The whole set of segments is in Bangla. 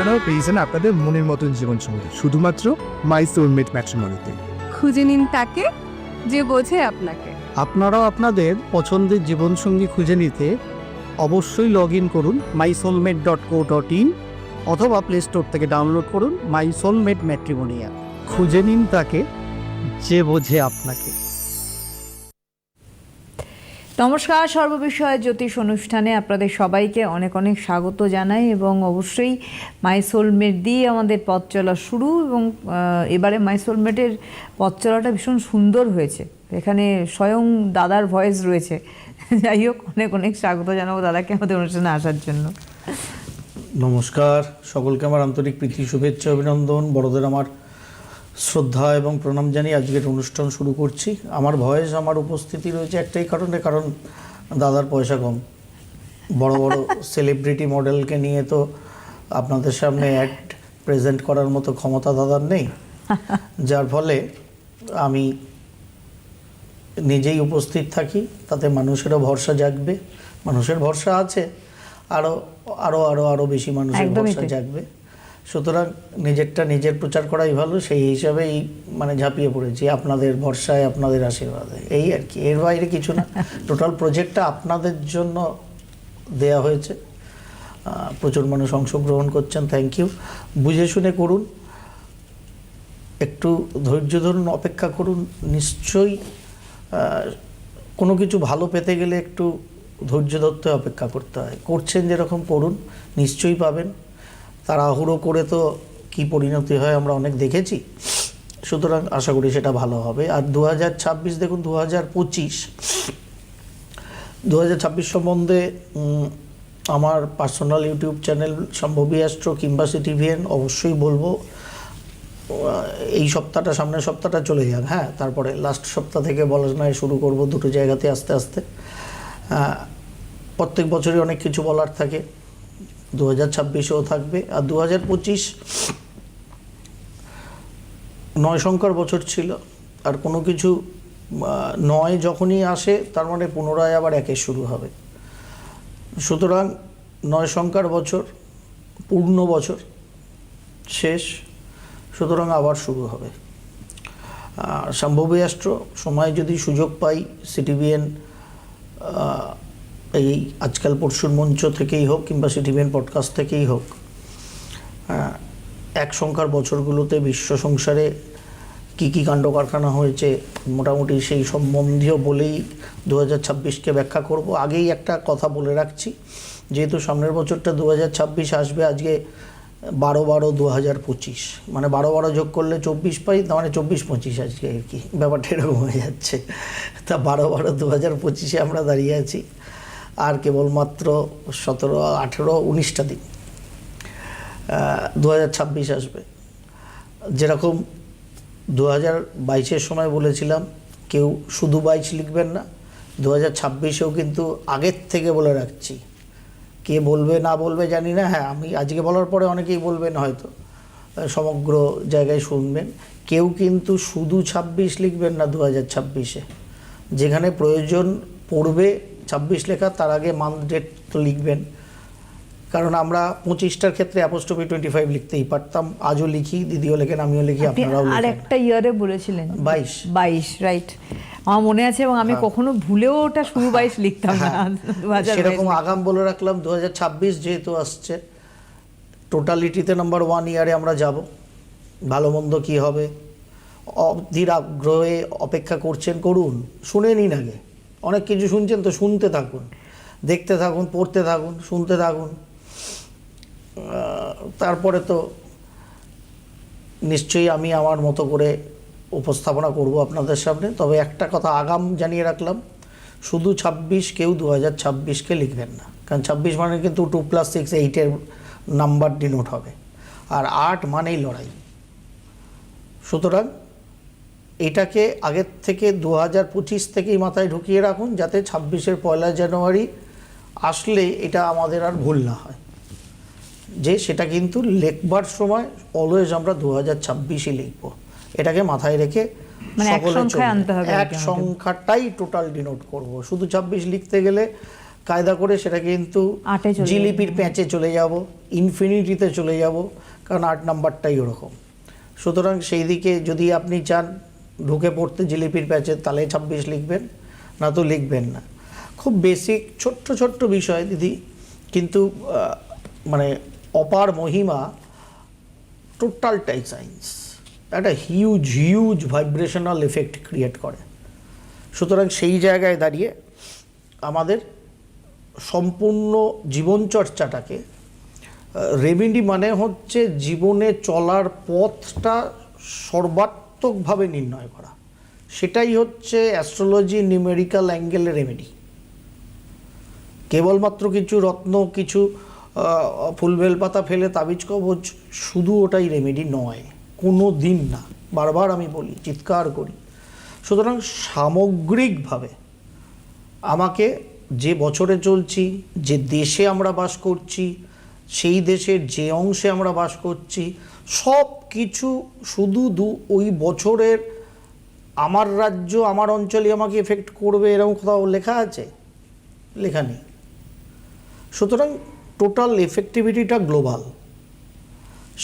আপনারাও পেয়েছেন আপনাদের মনের মতন জীবনসঙ্গী শুধুমাত্র মাই সোলমেট ম্যাট্রিমনিতে। খুঁজে নিন তাকে যে বোঝে আপনাকে। আপনারাও আপনাদের পছন্দের জীবনসঙ্গী খুঁজে নিতে অবশ্যই লগ ইন করুন mysoulmate.co.in অথবা প্লে স্টোর থেকে ডাউনলোড করুন মাই সোলমেট ম্যাট্রিমোনিয়া। খুঁজে নিন তাকে যে বোঝে আপনাকে। নমস্কার, সর্ববিষয়ে জ্যোতিষ অনুষ্ঠানে আপনাদের সবাইকে অনেক অনেক স্বাগত জানাই এবং অবশ্যই মাই সোলমেট দিয়ে আমাদের পথ চলা শুরু এবং এবারে মাই সোলমেটের পথ চলাটা ভীষণ সুন্দর হয়েছে। এখানে স্বয়ং দাদার ভয়েস রয়েছে। যাই হোক, অনেক অনেক স্বাগত জানাবো দাদাকে আমাদের অনুষ্ঠানে আসার জন্য। নমস্কার, সকলকে আমার আন্তরিক প্রীতি, শুভেচ্ছা, অভিনন্দন। বড়দের আমার শ্রদ্ধা এবং প্রণাম জানিয়ে আজকের অনুষ্ঠান শুরু করছি। আমার ভয়েস, আমার উপস্থিতি রয়েছে একটাই কারণে, কারণ দাদার পয়সা কম। বড় বড় সেলিব্রিটি মডেলকে নিয়ে তো আপনাদের সামনে অ্যাড প্রেজেন্ট করার মতো ক্ষমতা দাদার নেই, যার ফলে আমি নিজেই উপস্থিত থাকি, তাতে মানুষেরও ভরসা জাগবে। মানুষের ভরসা আছে, আরও আরও আরও আরও বেশি মানুষের ভরসা জাগবে। সুতরাং নিজেরটা নিজের প্রচার করাই ভালো, সেই হিসাবেই মানে ঝাঁপিয়ে পড়েছি আপনাদের ভরসায়, আপনাদের আশীর্বাদে, এই আর কি, এর বাইরে কিছু না। টোটাল প্রজেক্টটা আপনাদের জন্য দেয়া হয়েছে, প্রচুর মানুষ অংশগ্রহণ করছেন, থ্যাংক ইউ। বুঝে শুনে করুন, একটু ধৈর্য ধরুন, অপেক্ষা করুন। নিশ্চয়ই কোনো কিছু ভালো পেতে গেলে একটু ধৈর্য ধরতে, অপেক্ষা করতে হয়। করছেন যেরকম, করুন, নিশ্চয়ই পাবেন। তাড়াহুড়ো করে তো কি পরিণতি হয় আমরা অনেক দেখেছি, সুতরাং আশা করি সেটা ভালো হবে। আর 2026 দেখুন, 2025 সম্বন্ধে আমার পার্সোনাল ইউটিউব চ্যানেল সম্ভবী অ্যাস্ট্রো কিংবা সিটিভিএন অবশ্যই বলবো। এই সপ্তাহটা, সামনের সপ্তাহটা চলে যাক, হ্যাঁ, তারপরে লাস্ট সপ্তাহ থেকে বলা নয় শুরু করব, দুটো জায়গাতে আস্তে আস্তে। প্রত্যেক বছরই অনেক কিছু বলার থাকে, 2026-এও থাকবে। আর 2025 9 সংখ্যার বছর ছিল, আর কোনো কিছু 9 যখনই আসে তার মানে পুনরায় আবার 1 শুরু হবে। সুতরাং 9 সংখ্যার বছর, পূর্ণ বছর শেষ, সুতরাং আবার শুরু হবে। সম্ভবী অ্যাস্ট্রো সময় যদি সুযোগ পাই, সিটিভিএন এই আজকাল পরশুর মঞ্চ থেকেই হোক কিংবা সিটিভিএন পডকাস্ট থেকেই হোক, 1 সংখ্যার বছরগুলোতে বিশ্ব সংসারে কী কী কাণ্ড কারখানা হয়েছে মোটামুটি সেই সম্বন্ধীয় বলেই 2026কে ব্যাখ্যা করব। আগেই একটা কথা বলে রাখছি, যেহেতু সামনের বছরটা 2026 আসবে, আজকে 12/12/2025, মানে 12 যোগ করলে 24 পাই, তার মানে 24-25 আজকে আর কি, ব্যাপারটা এরকম হয়ে যাচ্ছে। তা 12/12/2025-এ আমরা দাঁড়িয়ে আছি, আর কেবলমাত্র 17, 18, 19টা দিন 2026 আসবে। যেরকম 2022-এর সময় বলেছিলাম কেউ শুধু 22 লিখবেন না, 2026-এও কিন্তু আগের থেকে বলে রাখছি, কে বলবে না বলবে জানি না, হ্যাঁ আমি আজকে বলার পরে অনেকেই বলবেন, হয়তো সমগ্র জায়গায় শুনবেন, কেউ কিন্তু শুধু 26 লিখবেন না 2026-এ। যেখানে প্রয়োজন পড়বে 26 লেখা, তার আগে মান্থ ডেট তো লিখবেন, কারণ আমরা 25টার ক্ষেত্রে অ্যাপোস্ট্রফি 25 লিখতেই পারতাম, আজও লিখি, দিদিও লেখেন, আমিও লিখি, আপনারাও লিখেন। আর একটা ইয়ারে বলেছিলেন 22, রাইট, আমার মনে আছে, এবং আমি কখনো ভুলেও ওটা শুরু 22 লিখতাম না। সেরকম আগাম বলে রাখলাম 2026 যেহেতু আসছে, টোটালিটিতে নাম্বার 1 ইয়ারে আমরা যাব। ভালো মন্দ কী হবে অধীর আগ্রহে অপেক্ষা করছেন, করুন, শুনে নিন আগে। অনেক কিছু শুনছেন তো, শুনতে থাকুন, দেখতে থাকুন, পড়তে থাকুন, শুনতে থাকুন, তারপরে তো নিশ্চয়ই আমি আমার মতো করে উপস্থাপনা করব আপনাদের সামনে। তবে একটা কথা আগাম জানিয়ে রাখলাম, শুধু 26 কেউ 2026-কে লিখবেন না, কারণ 26 মানে কিন্তু 2+6 8-এর নাম্বার ডিনোট হবে, আর 8 মানেই লড়াই। সুতরাং এটাকে আগের থেকে 2025 থেকেই মাথায় ঢুকিয়ে রাখুন, যাতে 26-এর 1 জানুয়ারি আসলে এটা আমাদের আর ভুল না হয়, যে সেটা কিন্তু লেখবার সময় অলওয়েজ আমরা 2026-ই লিখবো। এটাকে মাথায় রেখে সকলে এক সংখ্যাটাই টোটাল ডিনোট করব। শুধু 26 লিখতে গেলে কায়দা করে সেটা কিন্তু আটে চলে জিলিপির প্যাঁচে চলে যাব, ইনফিনিটিতে চলে যাব, কারণ 8 নাম্বারটাই ওরকম। সুতরাং সেই দিকে যদি আপনি চান ঢুকে পড়তে জিলিপির প্যাচে, তাহলে 26 লিখবেন, না তো লিখবেন না। খুব বেসিক ছোট্ট ছোট্ট বিষয় দিদি, কিন্তু মানে অপার মহিমা, টোটালটাই সায়েন্স, একটা হিউজ ভাইব্রেশনাল এফেক্ট ক্রিয়েট করে। সুতরাং সেই জায়গায় দাঁড়িয়ে আমাদের সম্পূর্ণ জীবনচর্চাটাকে, রেমেডি মানে হচ্ছে জীবনে চলার পথটা সর্বাত্মকভাবে নির্ণয় করা, সেটাই হচ্ছে অ্যাস্ট্রোলজি নিউমেরিক্যাল অ্যাঙ্গেলে রেমেডি। কেবলমাত্র কিছু রত্ন, কিছু ফুল বেলপাতা ফেলে তাবিজ কবচ, শুধু ওটাই রেমেডি নয়, কোনো দিন না, বারবার আমি বলি, চিৎকার করি। সুতরাং সামগ্রিকভাবে আমাকে যে বছরে চলছি, যে দেশে আমরা বাস করছি, সেই দেশের যে অংশে আমরা বাস করছি, সব কিছু শুধু ওই বছরের আমার রাজ্য, আমার অঞ্চলে আমাকে এফেক্ট করবে এরকম কোথাও লেখা আছে? লেখা নেই। সুতরাং টোটাল এফেক্টিভিটিটা গ্লোবাল।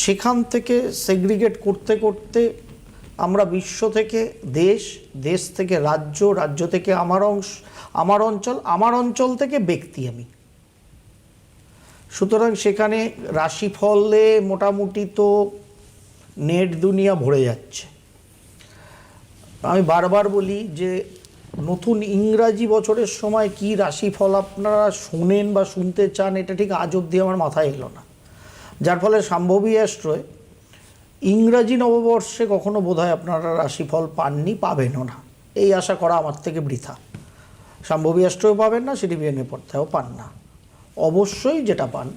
সেখান থেকে সেগ্রিগেট করতে করতে আমরা বিশ্ব থেকে দেশ, দেশ থেকে রাজ্য, রাজ্য থেকে আমার অংশ, আমার অঞ্চল, আমার অঞ্চল থেকে ব্যক্তি আমি। সুতরাং সেখানে রাশিফলে মোটামুটি তো নেট দুনিয়া ভরে যাচ্ছে। আমি বারবার বলি যে নতুন ইংরাজি বছরের সময় কি রাশিফল আপনারা শোনেন বা শুনতে চান, এটা ঠিক আজ অবধি আমার মাথায় এলো না। যার ফলে শাম্ভবী অ্যাস্ট্রোয় ইংরাজি নববর্ষে কখনো বোধহয় আপনারা রাশিফল পাননি, পাবেনও না, এই আশা করা আমার থেকে বৃথা। শাম্ভবী অ্যাস্ট্রোও পাবেন না, সিডিবিএনএ পড়তেও পান না। অবশ্যই যেটা পান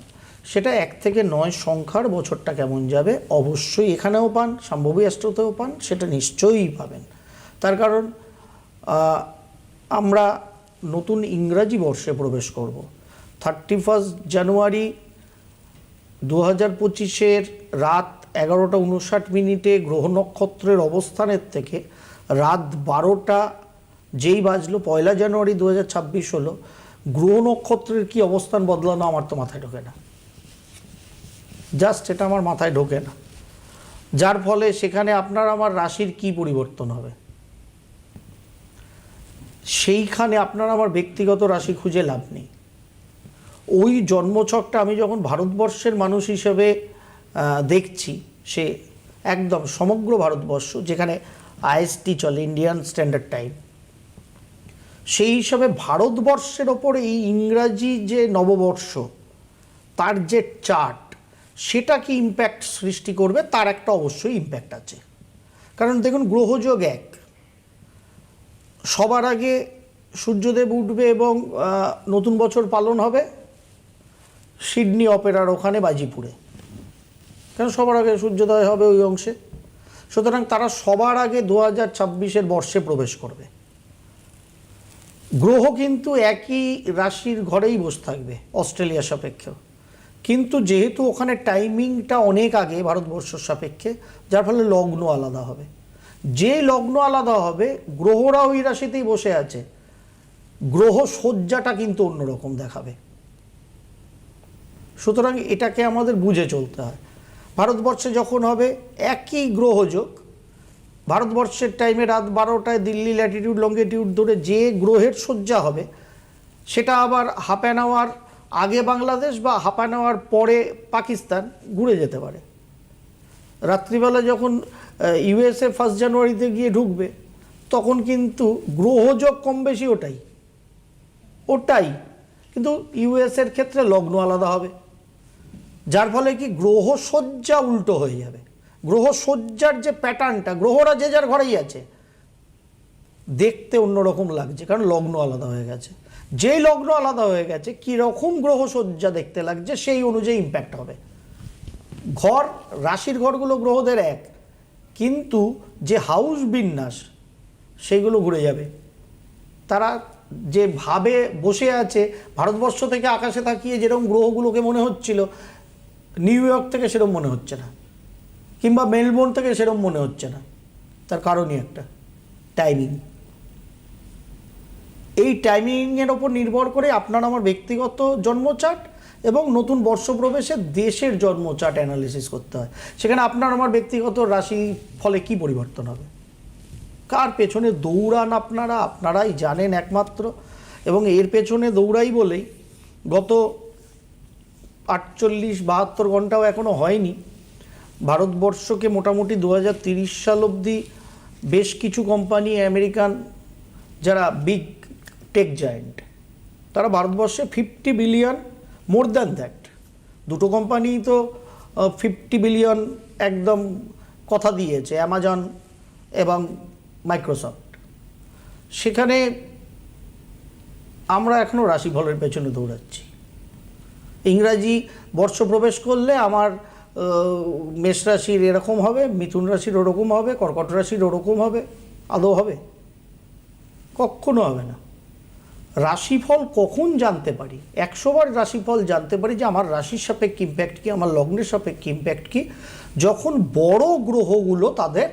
সেটা 1 থেকে 9 সংখ্যার বছরটা কেমন যাবে, অবশ্যই এখানেও পান, শাম্ভবী অ্যাস্ট্রোতেও পান, সেটা নিশ্চয়ই পাবেন। তার কারণ আমরা নতুন ইংরাজি বর্ষে প্রবেশ করব। 31 জানুয়ারি 2025 রাত 11:59 গ্রহ নক্ষত্রের অবস্থানের থেকে রাত 12টা যেই বাজলো, 1 জানুয়ারি 2026 হলো, গ্রহ নক্ষত্রের কি অবস্থান বদলানো আমার তো মাথায় ঢোকে না, জাস্ট এটা আমার মাথায় ঢোকে না। যার ফলে সেখানে আপনার আমার রাশির কি পরিবর্তন হবে, সেইখানে আপনার আমার ব্যক্তিগত রাশি খুঁজে লাভ নেই। ওই জন্মছকটা আমি যখন ভারতবর্ষের মানুষ হিসেবে দেখছি, সে একদম সমগ্র ভারতবর্ষ যেখানে আইএসটি চলে, ইন্ডিয়ান স্ট্যান্ডার্ড টাইম, সেই হিসাবে ভারতবর্ষের ওপরে এই ইংরাজি যে নববর্ষ, তার যে চার্ট, সেটা কি ইম্প্যাক্ট সৃষ্টি করবে, তার একটা অবশ্যই ইম্প্যাক্ট আছে। কারণ দেখুন, গ্রহযোগ এক, সবার আগে সূর্যদেব উঠবে এবং নতুন বছর পালন হবে সিডনি অপেরার ওখানে বাজিপুরে, কারণ সবার আগে সূর্যোদয় হবে ওই অংশে। সুতরাং তারা সবার আগে 2026 বর্ষে প্রবেশ করবে। গ্রহ কিন্তু একই রাশির ঘরেই বসে থাকবে অস্ট্রেলিয়া সাপেক্ষে, কিন্তু যেহেতু ওখানে টাইমিংটা অনেক আগে ভারতবর্ষের সাপেক্ষে, যার ফলে লগ্ন আলাদা হবে। যে লগ্ন আলাদা হবে, গ্রহরা ওই রাশিতেই বসে আছে, গ্রহ সজ্জাটা কিন্তু অন্যরকম দেখাবে। সুতরাং এটাকে আমাদের বুঝে চলতে হয়। ভারতবর্ষে যখন হবে একই গ্রহযোগ, ভারতবর্ষের টাইমে রাত 12টায় দিল্লি ল্যাটিটিউড লঙ্গিটিউড ধরে যে গ্রহের সজ্জা হবে, সেটা আবার হাফ অ্যান আওয়ার আগে বাংলাদেশ বা হাফ অ্যান আওয়ার পরে পাকিস্তান ঘুরে যেতে পারে। রাত্রিবেলা যখন ইউএসএ 1 জানুয়ারিতে গিয়ে ঢুকবে, তখন কিন্তু গ্রহযোগ কম বেশি ওটাই, কিন্তু ইউএসএর ক্ষেত্রে লগ্ন আলাদা হবে, যার ফলে কি গ্রহ সজ্জা উল্টো হয়ে যাবে। গ্রহ সজ্জার যে প্যাটার্নটা, গ্রহরা যে যার ঘরেই আছে, দেখতে অন্যরকম লাগছে, কারণ লগ্ন আলাদা হয়ে গেছে। যেই লগ্ন আলাদা হয়ে গেছে, কীরকম গ্রহ সজ্জা দেখতে লাগছে সেই অনুযায়ী ইম্প্যাক্ট হবে। ঘর, রাশির ঘরগুলো গ্রহদের এক, কিন্তু যে হাউস বিন্যাস সেইগুলো ঘুরে যাবে। তারা যেভাবে বসে আছে, ভারতবর্ষ থেকে আকাশে তাকিয়ে যেরকম গ্রহগুলোকে মনে হচ্ছিল, নিউ ইয়র্ক থেকে সেরকম মনে হচ্ছে না, কিংবা মেলবোর্ন থেকে সেরকম মনে হচ্ছে না। তার কারণই একটা, টাইমিং। এই টাইমিংয়ের ওপর নির্ভর করে আপনার আমার ব্যক্তিগত জন্ম চার্ট এবং নতুন বর্ষপ্রবেশে দেশের জন্ম চার্ট অ্যানালিসিস করতে হয়। সেখানে আপনার আমার ব্যক্তিগত রাশি ফলে কি পরিবর্তন হবে, কার পেছনে দৌড়ান আপনারাই জানেন একমাত্র। এবং এর পেছনে দৌড়াই বলেই গত 48-72 ঘন্টাও এখনও হয়নি, ভারতবর্ষকে মোটামুটি 2030 সাল অবধি বেশ কিছু কোম্পানি আমেরিকান যারা বিগ টেক জায়েন্ট, তারা ভারতবর্ষে 50 বিলিয়ন, মোর দ্যান দ্যাট, দুটো কোম্পানি তো 50 বিলিয়ন একদম কথা দিয়েছে, অ্যামাজন এবং মাইক্রোসফট। সেখানে আমরা এখনও রাশিফলের পেছনে দৌড়াচ্ছি। ইংরাজি বর্ষ প্রবেশ করলে আমার মেষ রাশির এরকম হবে, মিথুন রাশির ওরকম হবে, কর্কট রাশির ওরকম হবে, আদৌ হবে? কখনো হবে না। রাশিফল কখন জানতে পারি? 100 বার রাশিফল জানতে পারি যে আমার রাশির সাপেক্ষে ইম্প্যাক্ট কী, আমার লগ্নের সাপেক্ষে ইম্প্যাক্ট কী, যখন বড় গ্রহগুলো তাদের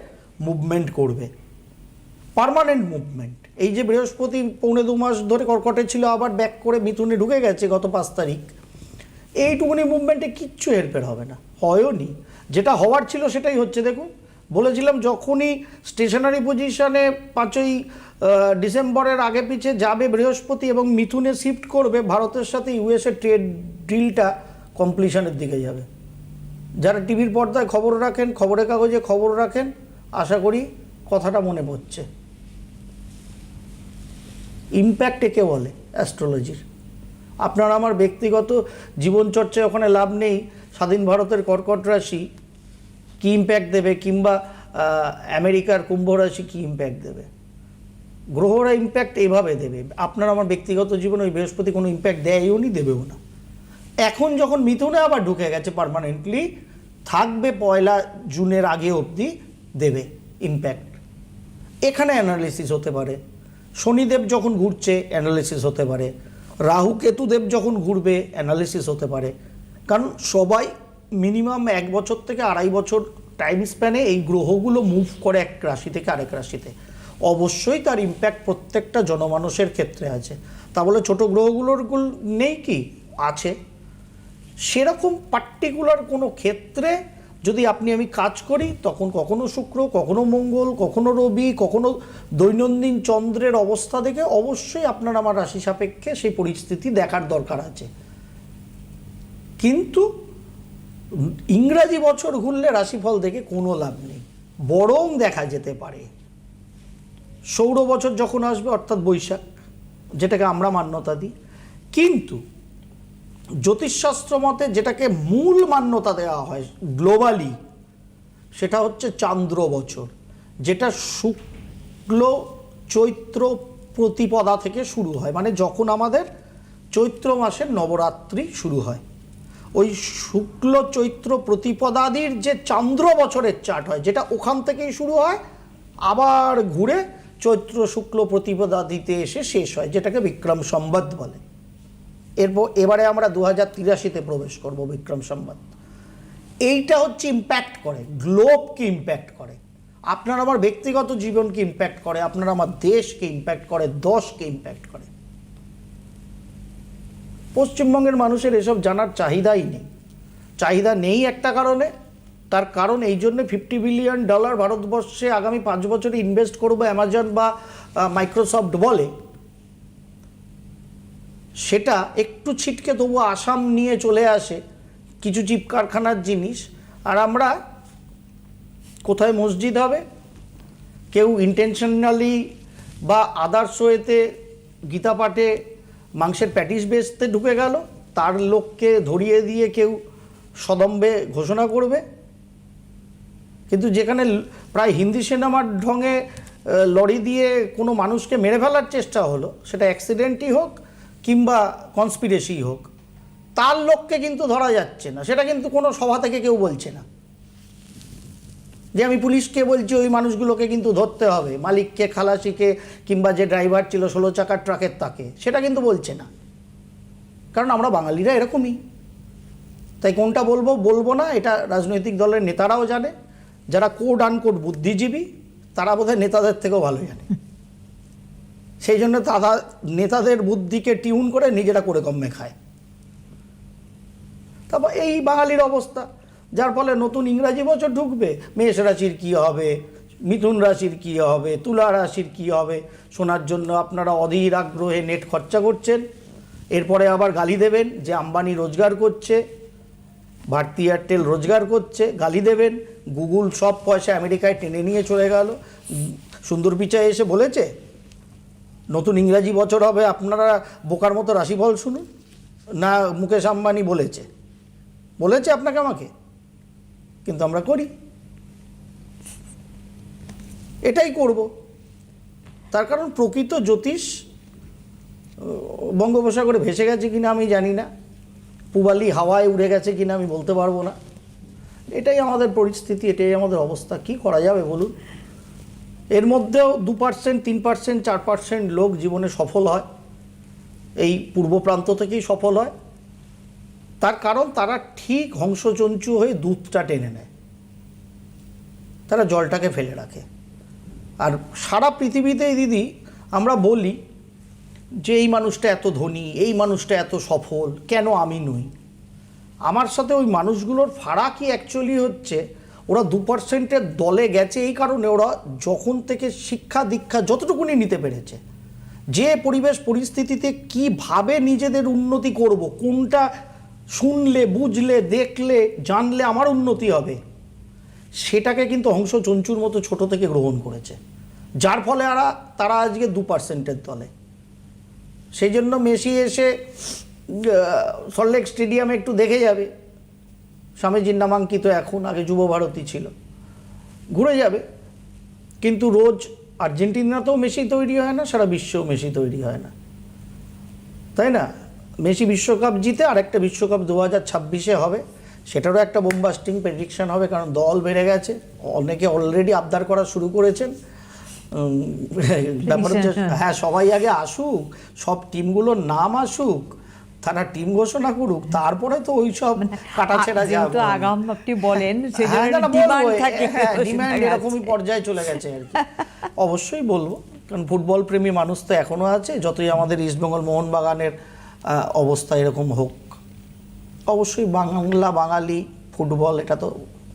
মুভমেন্ট করবে, পার্মানেন্ট মুভমেন্ট। এই যে বৃহস্পতি 1.5-2 মাস ধরে কর্কটে ছিল, আবার ব্যাক করে মিথুনে ঢুকে গেছে গত 5 তারিখ, এইটুকুনি মুভমেন্টে কিচ্ছু হেরফের হবে না, হয়ও নি। যেটা হওয়ার ছিল সেটাই হচ্ছে। দেখুন, বলেছিলাম যখনই স্টেশনারি পজিশনে 5ই ডিসেম্বরের আগে পিছে যাবে বৃহস্পতি এবং মিথুনে শিফট করবে, ভারতের সাথে ইউএসএ ট্রেড ডিলটা কমপ্লিশনের দিকে যাবে। যারা টিভির পর্দায় খবর রাখেন, খবরের কাগজে খবর রাখেন, আশা করি কথাটা মনে পড়ছে। ইম্প্যাক্ট একে বলে অ্যাস্ট্রোলজির। আপনার আমার ব্যক্তিগত জীবনচর্চায় ওখানে লাভ নেই স্বাধীন ভারতের কর্কট রাশি কী ইম্প্যাক্ট দেবে, কিংবা আমেরিকার কুম্ভ রাশি কী ইম্প্যাক্ট দেবে। গ্রহরা ইম্প্যাক্ট এইভাবে দেবে। আপনার আমার ব্যক্তিগত জীবনে ওই বৃহস্পতি কোনো ইম্প্যাক্ট দেয়ও নি, দেবেও না। এখন যখন মিথুনে আবার ঢুকে গেছে পার্মানেন্টলি, থাকবে 1 জুনের আগে অবধি দেবে ইম্প্যাক্ট। এখানে অ্যানালিসিস হতে পারে। শনিদেব যখন ঘুরছে অ্যানালিসিস হতে পারে, রাহু কেতুদেব যখন ঘুরবে অ্যানালিসিস হতে পারে। কারণ সবাই মিনিমাম 1 বছর থেকে 2.5 বছর টাইম স্প্যানে এই গ্রহগুলো মুভ করে এক রাশি থেকে আরেক রাশিতে। অবশ্যই তার ইম্প্যাক্ট প্রত্যেকটা জনমানুষের ক্ষেত্রে আছে। তা বলে ছোটো গ্রহগুলোর নেই কি? আছে। সেরকম পার্টিকুলার কোনো ক্ষেত্রে যদি আপনি আমি কাজ করি, তখন কখনো শুক্র, কখনো মঙ্গল, কখনো রবি, কখনো দৈনন্দিন চন্দ্রের অবস্থা দেখে অবশ্যই আপনার আমার রাশি সাপেক্ষে সেই পরিস্থিতি দেখার দরকার আছে। কিন্তু ইংরাজি বছর ঘুরলে রাশিফল দেখে কোনো লাভ নেই, বরং দেখা যেতে পারে সৌর বছর যখন আসবে, অর্থাৎ বৈশাখ, যেটাকে আমরা মান্যতা দিই। কিন্তু জ্যোতিষশাস্ত্র মতে যেটাকে মূল মান্যতা দেওয়া হয় গ্লোবালি, সেটা হচ্ছে চান্দ্র বছর, যেটা শুক্ল চৈত্র প্রতিপদা থেকে শুরু হয়। মানে যখন আমাদের চৈত্র মাসের নবরাত্রি শুরু হয়, ওই শুক্ল চৈত্র প্রতিপদাদির যে চান্দ্র বছরের চার্ট হয়, যেটা ওখান থেকেই শুরু হয়, আবার ঘুরে চৈত্র শুক্ল প্রতিপদাদিতে এসে শেষ হয়, যেটাকে বিক্রম সম্বত বলে। এবারে আমরা 2083-তে প্রবেশ করব, বিক্রম সম্বত। এইটা হচ্ছে ইম্প্যাক্ট করে, গ্লোবকে ইম্প্যাক্ট করে, আপনার আমার ব্যক্তিগত জীবনকে ইম্প্যাক্ট করে, আপনার আমার দেশকে ইম্প্যাক্ট করে, দশকে ইম্প্যাক্ট করে। পশ্চিমবঙ্গের মানুষের এসব জানার চাহিদাই নেই। চাহিদা নেই একটা কারণে, তার কারণ এই জন্য $50 বিলিয়ন ভারতবর্ষে আগামী 5 বছরে ইনভেস্ট করবো অ্যামাজন বা মাইক্রোসফট বলে, সেটা একটু ছিটকে তবু আসাম নিয়ে চলে আসে কিছু চিপ কারখানার জিনিস। আর আমরা কোথায় মসজিদ হবে, কেউ ইন্টেনশনালি বা আদার্স ওয়েতে গীতা পাঠে মাংসের প্যাটিস বেচতে ঢুকে গেল, তার লোককে ধরিয়ে দিয়ে কেউ সদম্বে ঘোষণা করবে। কিন্তু যেখানে প্রায় হিন্দি সিনেমার ঢঙে লরি দিয়ে কোনো মানুষকে মেরে ফেলার চেষ্টা হলো, সেটা অ্যাক্সিডেন্টই হোক কিংবা কনস্পিরেসি হোক, তার লোককে কিন্তু ধরা যাচ্ছে না। সেটা কিন্তু কোনো সভা থেকে কেউ বলছে না যে আমি পুলিশকে বলছি ওই মানুষগুলোকে কিন্তু ধরতে হবে, মালিককে, খালাসিকে, কিংবা যে ড্রাইভার ছিল 16 চাকার ট্রাকের তাকে, সেটা কিন্তু বলছে না। কারণ আমরা বাঙালিরা এরকমই। তাই কোনটা বলবো বলবো না, এটা রাজনৈতিক দলের নেতারাও জানে। যারা কোড আনকোড বুদ্ধিজীবী, তারা বোধহয় নেতাদের থেকেও ভালো জানে। সেই জন্য তারা নেতাদের বুদ্ধিকে টিউন করে নিজেরা করে কমে খায়। তারপর এই বাঙালির অবস্থা, যার ফলে নতুন ইংরাজি বছর ঢুকবে, মেষ রাশির কী হবে, মিথুন রাশির কী হবে, তুলা রাশির কী হবে শোনার জন্য আপনারা অধীর আগ্রহে নেট খরচা করছেন। এরপরে আবার গালি দেবেন যে আম্বানি রোজগার করছে, ভারতী এয়ারটেল রোজগার করছে, গালি দেবেন। গুগল সব পয়সা আমেরিকায় টেনে নিয়ে চলে গেল। সুন্দর পিচাই এসে বলেছে নতুন ইংরাজি বছর হবে, আপনারা বোকার মতো রাশিফল শুনুন। না মুকেশ আম্বানি বলেছে আপনাকে আমাকে, কিন্তু আমরা করি, এটাই করব। তার কারণ প্রকৃত জ্যোতিষ বঙ্গোপসাগরে ভেসে গেছে কিনা আমি জানি না, পূবালি হাওয়ায় উড়ে গেছে কিনা আমি বলতে পারবো না। এটাই আমাদের পরিস্থিতি, এটাই আমাদের অবস্থা। কি করা যাবে বলুন? এর মধ্যেও 2%, 3%, 4% লোক জীবনে সফল হয়, এই পূর্ব প্রান্ত থেকেই সফল হয়। তার কারণ তারা ঠিক হংসচঞ্চু হয়ে দুধটা টেনে নেয়, তারা জলটাকে ফেলে রাখে। আর সারা পৃথিবীতেই দিদি আমরা বলি যে এই মানুষটা এত ধনী, এই মানুষটা এত সফল, কেন আমি নই? আমার সাথে ওই মানুষগুলোর ফারাকই অ্যাকচুয়ালি হচ্ছে ওরা 2%-এর দলে গেছে এই কারণে ওরা যখন থেকে শিক্ষা দীক্ষা যতটুকুনি নিতে পেরেছে, যে পরিবেশ পরিস্থিতিতে কিভাবে নিজেদের উন্নতি করব, কোনটা শুনলে বুঝলে দেখলে জানলে আমার উন্নতি হবে, সেটাকে কিন্তু হংস চঞ্চুর মতো ছোট থেকে গ্রহণ করেছে, যার ফলে তারা আজকে 2%-এর দলে। সেই জন্য মেসি এসে সল্টলেক স্টেডিয়ামে একটু দেখে যাবে, স্বামীজির নামাঙ্কিত এখন, আগে যুব ভারতী ছিল, ঘুরে যাবে। কিন্তু রোজ আর্জেন্টিনাতেও মেসি তৈরি হয় না, সারা বিশ্বেও মেসি তৈরি হয় না, তাই না? মেসি বিশ্বকাপ জিতে আরেকটা বিশ্বকাপ 2026-এ হবে, সেটারও একটা বোমবাস্টিং প্রেডিকশন হবে, কারণ দল বেড়ে গেছে, অনেকে অলরেডি আবদার করা শুরু করেছেন। ব্যাপার হচ্ছে হ্যাঁ, সবাই আগে আসুক, সব টিমগুলোর নাম আসুক, তারা টিম ঘোষণা করুক, তারপরে তো ওই সব কাটাছেড়া যাবে। আগাম আপনি বলেন ডিমান্ড এরকমই পর্যায়ে চলে গেছে আর কি। অবশ্যই বলবো, কারণ ফুটবল প্রেমী মানুষ তো এখনো আছে, যতই আমাদের ইস্টবেঙ্গল মোহনবাগানের অবস্থা এরকম হোক, অবশ্যই বাংলা বাঙালি ফুটবল এটা তো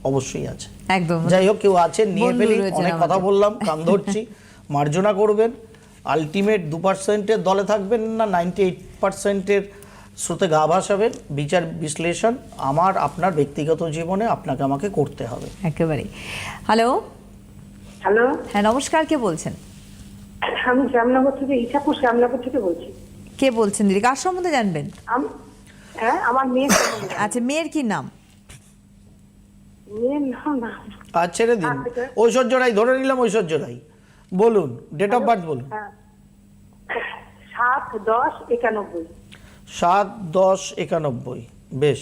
অবশ্যই আছে। একদম। যাই হোক, কেউ আছেন নিয়ে ফেলি, অনেক কথা বললাম, কান ধরছি, মার্জনা করবেন। আলটিমেট 2%-এর দলে থাকবেন না 98%-এর স্রোতে গা ভাসাবেন, বিচার বিশ্লেষণ আমার আপনার ব্যক্তিগত জীবনে আপনাকে আমাকে করতে হবে একেবারেই। হ্যালো হ্যালো, হ্যাঁ নমস্কার, কে বলছেন? আমি শ্যামনগর থেকে, ইছাপুর শ্যামনগর থেকে বলছি। কে বলছেন দিদি, কার সম্বন্ধে জানবেন? হ্যাঁ, আমার মেয়ের সম্বন্ধে। আচ্ছা, মেয়ের কি নাম? মেয়ের নাম না, আর ছেড়ে দিন, ঐশ্বর্য রায় ধরে নিলাম, ঐশ্বর্য রায় বলুন, ডেট অফ বার্থ বলুন। 7/10/91। 7/10/91, বেশ।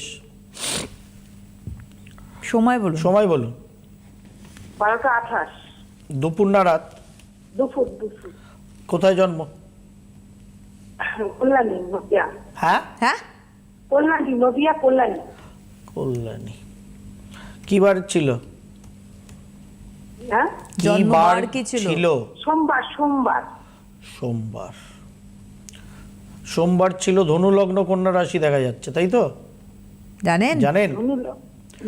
সময় বলুন। সময় বলুন। 12:28। দুপুর না রাত? দুপুর। কোথায় জন্ম? কল্যাণী, নদিয়া। হ্যাঁ হ্যাঁ, কল্যাণী, নদিয়া, কল্যাণী। কল্যাণী। কি বার ছিল? হ্যাঁ, কি জন্মবার বার কি ছিল? সোমবার। সোমবার ছিল, ধনু লগ্ন কন্যা রাশি দেখা যাচ্ছে, তাই তো? জানেন?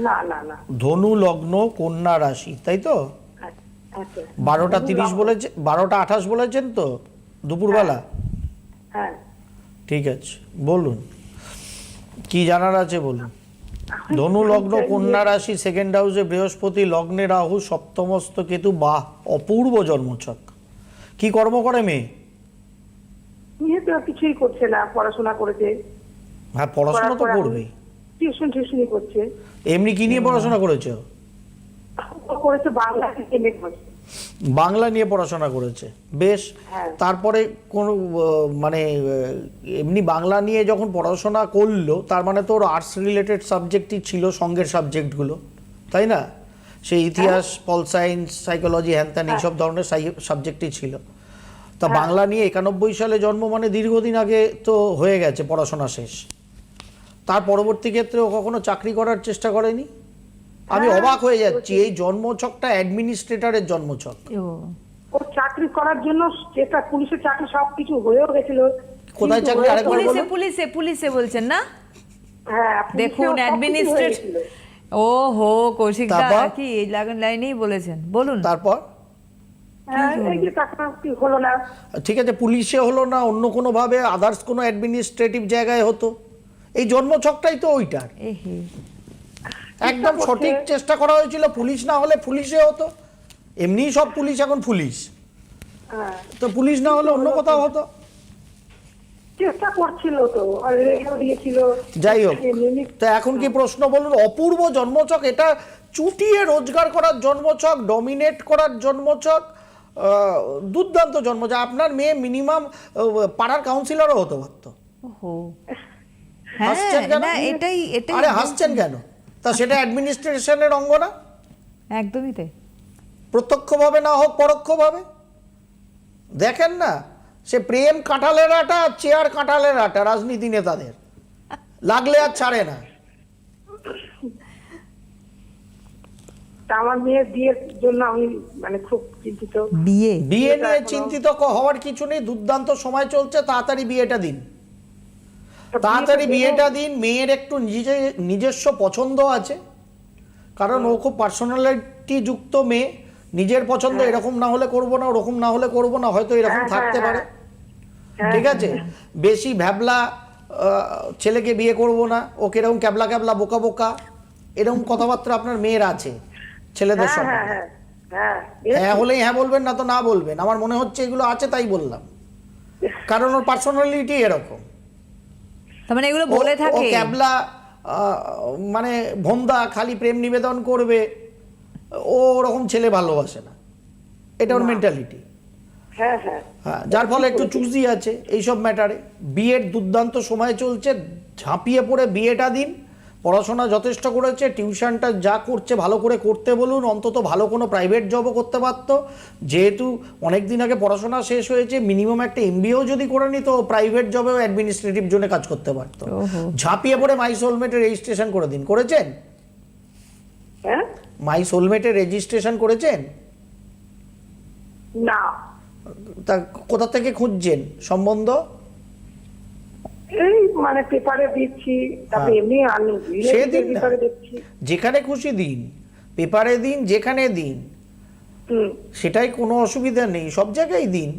না, ধনু লগ্ন কন্যা রাশি, তাই তো? আচ্ছা। 12:30 বলেছে, 12:28 বলেছেন তো দুপুরবেলা? হ্যাঁ, ঠিক আছে, বলুন কি জানার আছে বলুন। ধনু লগ্ন কন্যা রাশি, সেকেন্ড হাউসে বৃহস্পতি, লগ্নে রাহু, সপ্তমস্ত কেতু, বাহ, অপূর্ব জন্মছক। কি কর্ম করে মেয়ে? মেয়ে তো কিছুই করছে না, পড়াশোনা করেছে। হ্যাঁ, পড়াশোনা তো করবেই, টিউশনি করছে। এমনি কি নিয়ে পড়াশোনা করেছে? করেছে বাংলা থেকে, বাংলা নিয়ে পড়াশোনা করেছে, বেশ। তারপরে কোন মানে এমনি বাংলা নিয়ে যখন পড়াশোনা করলো, তার মানে তো ওর আর্টস রিলেটেড সাবজেক্টই ছিল সঙ্গের সাবজেক্টগুলো, তাই না? সেই ইতিহাস, পল সায়েন্স, সাইকোলজি, হ্যান এইসব ধরনের সাবজেক্টই ছিল। তা বাংলা নিয়ে 91 সালে জন্ম, মানে দীর্ঘদিন আগে তো হয়ে গেছে পড়াশোনা শেষ। তার পরবর্তী ক্ষেত্রে ও কখনো চাকরি করার চেষ্টা করেনি? আমি অবাক হয়ে যাচ্ছি, এই জন্মছকটা অ্যাডমিনিস্ট্রেটরের জন্মছক। ওর চাকরি করার জন্য যেটা পুলিশের চাকরি সবকিছু হয়েও গেছিল। কোথায় কিন্তু চাকরি? হয়েও আরেকবার তো- পুলিশে পুলিশে পুলিশে বলছেন না? হ্যাঁ, পুলিশেও দেখুন সবকিছু অ্যাডমিনিস্ট্রেট হয়েছিল। ও হো কৌশিক দা তারপর? কি এই লাইনেই বলেছেন, বলুন। তারপর হ্যাঁ, এই যে টাকা কি হলো না। ঠিক আছে, পুলিশে হলো না, অন্য কোনোভাবে আদার্স কোনো অ্যাডমিনিস্ট্রেটিভ জায়গায় হতো। এই জন্মছকটাই তো ওইটার। এহে, একদম সঠিক চেষ্টা করা হয়েছিল, পুলিশ না হলে পুলিশে হতো। এমনি সব পুলিশ এখন পুলিশ, হ্যাঁ, তো পুলিশ না হলে অন্য কোথাও হতো। চেষ্টা করছিল তো, আর রেখেও দিয়েছিল। যাই হোক, এমনি- তো এখন কি প্রশ্ন বলুন? অপূর্ব জন্মছক, এটা চুটিয়ে রোজগার করার জন্মছক, ডমিনেট করার জন্মছক, দুর্দান্ত জন্মছক। আপনার মেয়ে মিনিমাম পাড়ার কাউন্সিলরও হতে পারতো। ওহো, হ্যাঁ হাসছেন কেন? না এটাই এটাই আরে হাসছেন কেন? তা সেটা অ্যাডমিনিস্ট্রেশনের অঙ্গ না? একদমই তাই। প্রত্যক্ষভাবে না হোক পরোক্ষভাবে। দেখেন না, সে প্রেম কাঁঠালের আটা, চেয়ার কাঁঠালের আটা রাজনীতি নেতাদের, লাগলে আর ছাড়ে না। তা আমার মেয়ের বিয়ের জন্য আমি মানে খুব চিন্তিত। বিয়ে বিয়ে নিয়ে চিন্তিত হওয়ার কিছু নেই, দুর্দান্ত সময় চলছে, তাড়াতাড়ি বিয়েটা দিন, তাড়াতাড়ি বিয়েটা দিন। মেয়ের একটু নিজস্ব পছন্দ আছে, কারণ ও খুব পার্সোনালিটি যুক্ত মেয়ে। নিজের পছন্দ এরকম না হলে করবো না, ওরকম না হলে করবো না, হয়তো এরকম থাকতে পারে। ঠিক আছে, বেশি ভ্যাবলা ছেলেকে বিয়ে করব না, ওকে এরকম ক্যাবলা ক্যাবলা বোকা বোকা এরকম কথাবার্তা আপনার মেয়ের আছে ছেলেদের হ্যাঁ, সঙ্গে। হ্যাঁ, হ্যাঁ, হ্যাঁ হলেই হ্যাঁ বলবেন, না তো না বলবেন। আমার মনে হচ্ছে এগুলো আছে তাই বললাম, কারণ ওর পার্সোনালিটি এরকম। তার মানে এগুলো ও- বলে ও থাকে। ক্যাবলা, মানে ভোন্দা, খালি প্রেম নিবেদন করবে, ও ওরকম ছেলে ভালোবাসে না, এটা ওর মেন্টালিটি। হ্যাঁ, হ্যাঁ, হ্যাঁ, যার ফলে একটু চুজি আছে এইসব ম্যাটারে। বিয়ের দুর্দান্ত সময় চলছে, ঝাঁপিয়ে পড়ে বিয়েটা দিন। পড়াশোনা যথেষ্ট করেছে, টিউশনটা যা করছে ভালো করে করতে বলুন, অন্তত ভালো কোনো প্রাইভেট জবও করতে পারতো। যেহেতু অনেক দিন আগে পড়াশোনা শেষ হয়েছে, মিনিমাম একটা এমবিএও যদি করে নিত, প্রাইভেট জবেও অ্যাডমিনিস্ট্রেটিভ জোনে কাজ করতে পারতো। ওহো। ঝাঁপিয়ে পড়ে মাই সোলমেটের রেজিস্ট্রেশন করে দিন। করেছেন? হ্যাঁ, মাই সোলমেটের রেজিস্ট্রেশন করেছেন? না, তা কোথা থেকে খুঁজছেন সম্বন্ধ? এই মানে পেপারে দিচ্ছি, তারপরে এমনি আমি সে দিন না, পেপারে দেখছি। যেখানে খুশি দিন, পেপারে দিন, যেখানে দিন, হুম, সেটাই কোনো অসুবিধা নেই, সব জায়গায় দিন।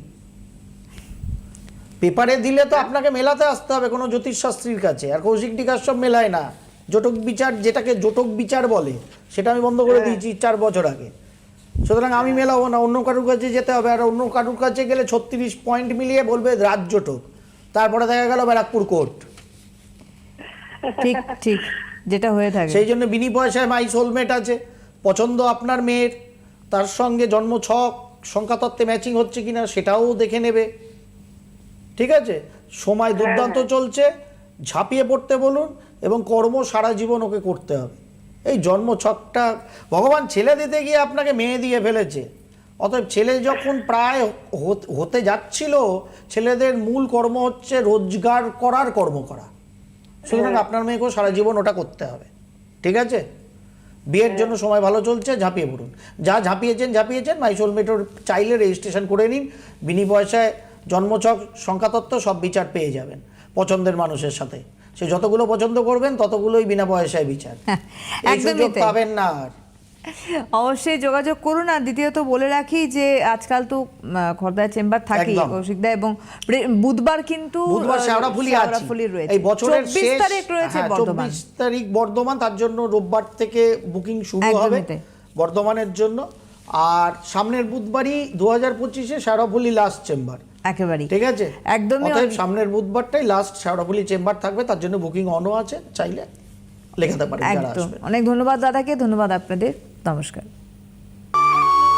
পেপারে দিলে তো আপনাকে মেলাতে আসতে হবে কোনো জ্যোতিষশাস্ত্রীর কাছে, আর কৌশিক টিকার সব মেলায় না। জটক বিচার, যেটাকে জটক বিচার বলে, সেটা আমি বন্ধ করে দিয়েছি 4 বছর আগে। সুতরাং আমি মেলাবো না, অন্য কারুর কাছে যেতে হবে। আর অন্য কারুর কাছে গেলে 36 পয়েন্ট মিলিয়ে বলবে রাজজটক, তারপরে দেখা গেল ব্যারাকপুর কোর্ট। ঠিক ঠিক, যেটা হয়ে থাকে। সেই জন্য বিনি পয়সায় মাই সোলমেট আছে। পছন্দ আপনার মেয়ের, তার সঙ্গে জন্ম ছক সংখ্যাতত্ত্বে ম্যাচিং হচ্ছে কিনা সেটাও দেখে নেবে। ঠিক আছে, সময় দুর্দান্ত চলছে, ঝাঁপিয়ে পড়তে বলুন, এবং কর্ম সারা জীবন ওকে করতে হবে। এই জন্ম ছকটা ভগবান ছেলে দিতে গিয়ে আপনাকে মেয়ে দিয়ে ফেলেছে। অতএব ছেলে যখন প্রায় হতে যাচ্ছিল, ছেলেদের মূল কর্ম হচ্ছে রোজগার করার কর্ম করা। সুতরাং আপনার মেয়েকেও সারা জীবন ওটা করতে হবে। ঠিক আছে, বিয়ের জন্য সময় ভালো চলছে, ঝাঁপিয়ে পড়ুন। যা ঝাঁপিয়েছেন মাই সোলমেটের চাইলে রেজিস্ট্রেশন করে নিন। বিনি পয়সায় জন্মছক সংখ্যাতত্ত্ব সব বিচার পেয়ে যাবেন পছন্দের মানুষের সাথে। সে যতগুলো পছন্দ করবেন ততগুলোই বিনা পয়সায় বিচার। এই একদমই সুযোগ তাই। পাবেন না আর। অবশ্যই যোগাযোগ করুন। আর দ্বিতীয়ত বলে রাখি যে আজকাল তো খর্দায় চেম্বার থাকে একদম। কৌশিকদা, এবং বুধবার কিন্তু বুধবার শেওড়াফুলি আছে। শেওড়াফুলি রয়েছে। এই বছরের 24 শেষ, তারিখ রয়েছে হ্যাঁ, বর্ধমান। 24 তারিখ বর্ধমান, তার জন্য রোববার থেকে বুকিং শুরু একদমই হবে তাই। বর্ধমানের জন্য। আর সামনের বুধবারই 2025-এ শেওড়াফুলি লাস্ট চেম্বার। একেবারেই ঠিক আছে, একদমই। অতএব সামনের বুধবারটাই লাস্ট শেওড়াফুলি চেম্বার থাকবে, তার জন্য বুকিং অনও আছে, চাইলে লেখাতে পারেন যারা একদম। আসবে। অনেক ধন্যবাদ দাদাকে, ধন্যবাদ আপনাদের, নমস্কার।